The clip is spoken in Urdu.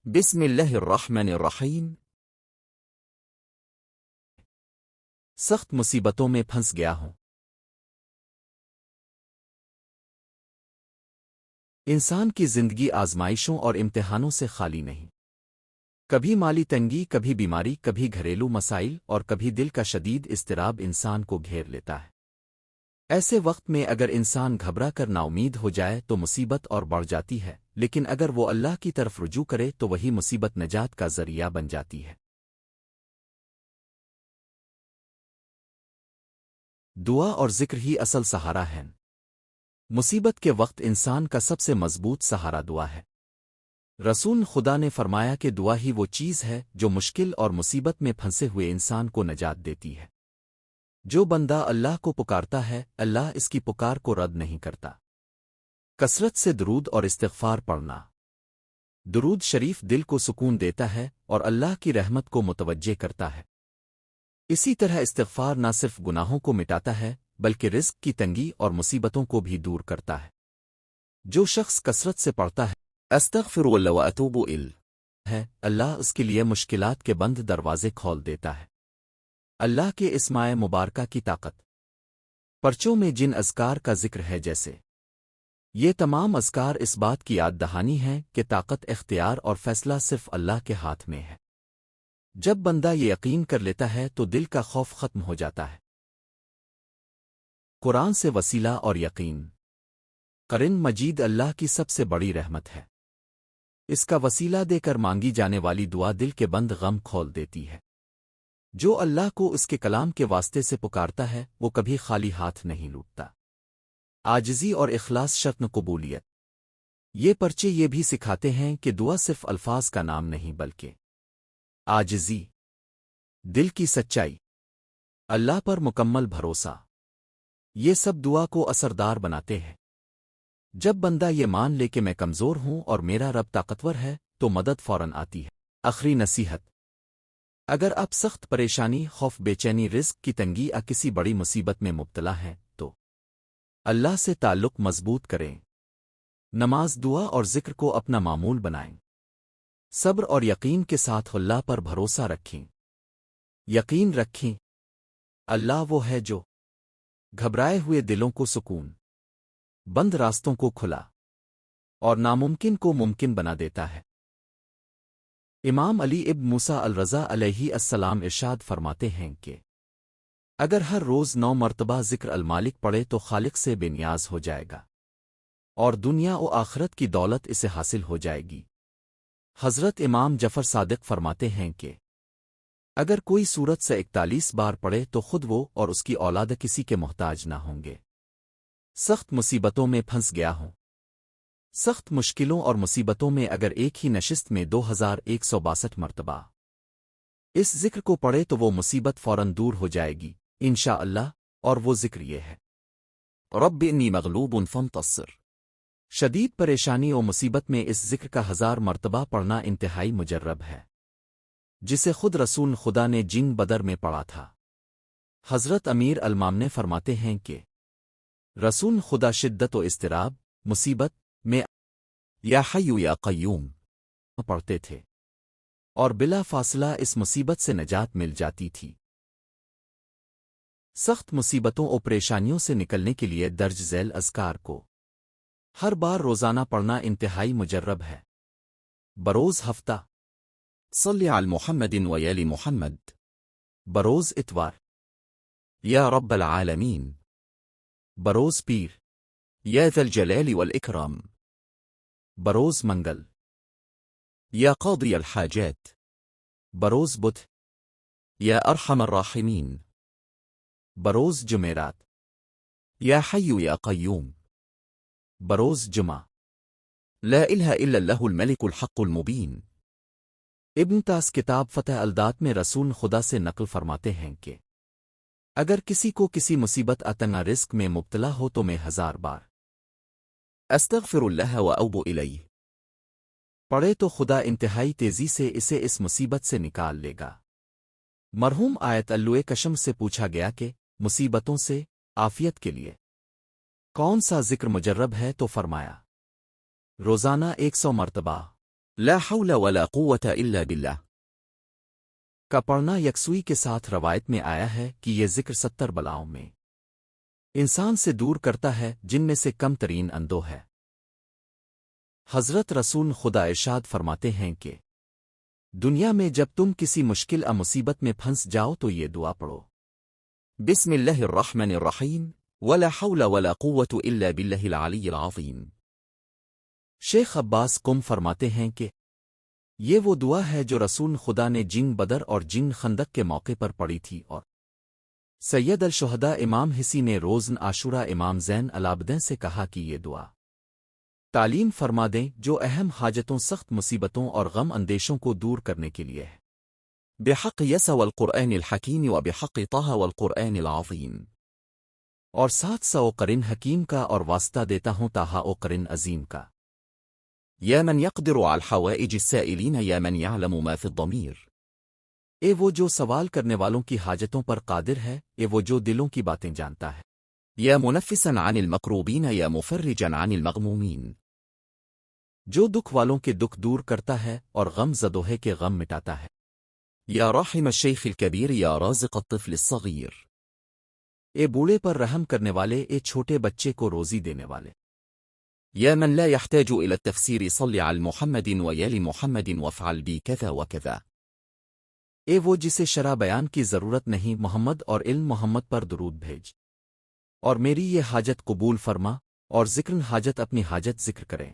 بسم اللہ الرحمن الرحیم۔ سخت مصیبتوں میں پھنس گیا ہوں۔ انسان کی زندگی آزمائشوں اور امتحانوں سے خالی نہیں۔ کبھی مالی تنگی، کبھی بیماری، کبھی گھریلو مسائل اور کبھی دل کا شدید اضطراب انسان کو گھیر لیتا ہے۔ ایسے وقت میں اگر انسان گھبرا کر نا امید ہو جائے تو مصیبت اور بڑھ جاتی ہے، لیکن اگر وہ اللہ کی طرف رجوع کرے تو وہی مصیبت نجات کا ذریعہ بن جاتی ہے۔ دعا اور ذکر ہی اصل سہارا ہے۔ مصیبت کے وقت انسان کا سب سے مضبوط سہارا دعا ہے۔ رسول خدا نے فرمایا کہ دعا ہی وہ چیز ہے جو مشکل اور مصیبت میں پھنسے ہوئے انسان کو نجات دیتی ہے۔ جو بندہ اللہ کو پکارتا ہے، اللہ اس کی پکار کو رد نہیں کرتا۔ کثرت سے درود اور استغفار پڑھنا۔ درود شریف دل کو سکون دیتا ہے اور اللہ کی رحمت کو متوجہ کرتا ہے۔ اسی طرح استغفار نہ صرف گناہوں کو مٹاتا ہے بلکہ رزق کی تنگی اور مصیبتوں کو بھی دور کرتا ہے۔ جو شخص کثرت سے پڑھتا ہے استغفر اللہ و اتوب الیہ ہے، اللہ اس کے لیے مشکلات کے بند دروازے کھول دیتا ہے۔ اللہ کے اسماء مبارکہ کی طاقت۔ پرچوں میں جن اذکار کا ذکر ہے، جیسے یہ تمام اذکار اس بات کی یاد دہانی ہیں کہ طاقت، اختیار اور فیصلہ صرف اللہ کے ہاتھ میں ہے۔ جب بندہ یہ یقین کر لیتا ہے تو دل کا خوف ختم ہو جاتا ہے۔ قرآن سے وسیلہ اور یقین۔ قرآن مجید اللہ کی سب سے بڑی رحمت ہے۔ اس کا وسیلہ دے کر مانگی جانے والی دعا دل کے بند غم کھول دیتی ہے۔ جو اللہ کو اس کے کلام کے واسطے سے پکارتا ہے وہ کبھی خالی ہاتھ نہیں لوٹتا۔ عاجزی اور اخلاص شرط قبولیت۔ یہ پرچے یہ بھی سکھاتے ہیں کہ دعا صرف الفاظ کا نام نہیں بلکہ عاجزی، دل کی سچائی، اللہ پر مکمل بھروسہ، یہ سب دعا کو اثردار بناتے ہیں۔ جب بندہ یہ مان لے کہ میں کمزور ہوں اور میرا رب طاقتور ہے تو مدد فوراً آتی ہے۔ آخری نصیحت۔ اگر آپ سخت پریشانی، خوف، بے چینی، رزق کی تنگی یا کسی بڑی مصیبت میں مبتلا ہیں تو اللہ سے تعلق مضبوط کریں۔ نماز، دعا اور ذکر کو اپنا معمول بنائیں۔ صبر اور یقین کے ساتھ اللہ پر بھروسہ رکھیں۔ یقین رکھیں اللہ وہ ہے جو گھبرائے ہوئے دلوں کو سکون، بند راستوں کو کھلا اور ناممکن کو ممکن بنا دیتا ہے۔ امام علی ابن موسیٰ الرضا علیہ السلام ارشاد فرماتے ہیں کہ اگر ہر روز 9 مرتبہ ذکر المالک پڑھے تو خالق سے بے نیاز ہو جائے گا اور دنیا و آخرت کی دولت اسے حاصل ہو جائے گی۔ حضرت امام جعفر صادق فرماتے ہیں کہ اگر کوئی سورت سے 41 بار پڑھے تو خود وہ اور اس کی اولاد کسی کے محتاج نہ ہوں گے۔ سخت مصیبتوں میں پھنس گیا ہوں۔ سخت مشکلوں اور مصیبتوں میں اگر ایک ہی نشست میں 2162 مرتبہ اس ذکر کو پڑھے تو وہ مصیبت فوراً دور ہو جائے گی انشاءاللہ، اور وہ ذکر یہ ہے: رب انی مغلوب فانتصر۔ شدید پریشانی و مصیبت میں اس ذکر کا 1000 مرتبہ پڑھنا انتہائی مجرب ہے، جسے خود رسول خدا نے جنگ بدر میں پڑھا تھا۔ حضرت امیر المامنے فرماتے ہیں کہ رسول خدا شدت و اضطراب، مصیبت میں یا حی یا قیوم پڑھتے تھے اور بلا فاصلہ اس مصیبت سے نجات مل جاتی تھی۔ سخت مصیبتوں اور پریشانیوں سے نکلنے کے لیے درج ذیل اذکار کو ہر بار روزانہ پڑھنا انتہائی مجرب ہے۔ بروز ہفتہ صلی علی محمد و آل محمد۔ بروز اتوار یا رب العالمین۔ بروز پیر یا ذا الجلال والاکرام۔ بروز منگل یا قاضی الحاجات۔ بروز بدھ یا ارحم الراحمین۔ بروز جمعرات یا حی یا قیوم۔ بروز جمعہ لا الہ الا اللہ الملک الحق المبین۔ ابن تاس کتاب فتح الدات میں رسول خدا سے نقل فرماتے ہیں کہ اگر کسی کو کسی مصیبت اتنا رزق میں مبتلا ہو تو میں 1000 بار استغفر اللہ و اتوب الیہ پڑھے تو خدا انتہائی تیزی سے اسے اس مصیبت سے نکال لے گا۔ مرحوم آیت اللہ کشم سے پوچھا گیا کہ مصیبتوں سے عافیت کے لیے کون سا ذکر مجرب ہے تو فرمایا روزانہ 100 مرتبہ۔ لا حول ولا قوة إلا بالله کا پڑھنا یکسوئی کے ساتھ روایت میں آیا ہے کہ یہ ذکر 70 بلاؤں میں انسان سے دور کرتا ہے جن میں سے کم ترین اندو ہے۔ حضرت رسول خدا ارشاد فرماتے ہیں کہ دنیا میں جب تم کسی مشکل مصیبت میں پھنس جاؤ تو یہ دعا پڑھو، بسم اللہ الرحمن الرحیم ولا حول ولا قوة إلا بالله العلی العظیم۔ شیخ عباس قم فرماتے ہیں کہ یہ وہ دعا ہے جو رسول خدا نے جنگ بدر اور جنگ خندق کے موقع پر پڑھی تھی، اور سید الشہداء امام حسی نے روزن عاشورہ امام زین العابدین سے کہا کہ یہ دعا تعلیم فرما دیں جو اہم حاجتوں، سخت مصیبتوں اور غم اندیشوں کو دور کرنے کے لیے ہے۔ بحق یس والقرآن الحکیم وبحق طه والقرآن العظیم۔ اور 700 قرن حکیم کا اور واسطہ دیتا ہوں طٰہٰ و قرن عظیم کا۔ یا من يقدر على الحوائج السائلین یا من يعلم ما في الضمیر۔ اے وہ جو سوال کرنے والوں کی حاجتوں پر قادر ہے، اے وہ جو دلوں کی باتیں جانتا ہے۔ یا منفسا عن المکروبین یا مفرجا عن المغمومین۔ جو دکھ والوں کے دکھ دور کرتا ہے اور غم زدوہے کے غم مٹاتا ہے۔ یا راحم الشیخ الکبیر یا رازق الطفل الصغیر۔ اے بوڑھے پر رحم کرنے والے، اے چھوٹے بچے کو روزی دینے والے۔ یا من لا يحتاج الى التفسیر صل علی محمد ویال محمد وافعل بی کذا وکذا۔ اے وہ جسے شرح بیان کی ضرورت نہیں، محمد اور علم محمد پر درود بھیج، اور میری یہ حاجت قبول فرما، اور ذکرن حاجت اپنی حاجت ذکر کریں۔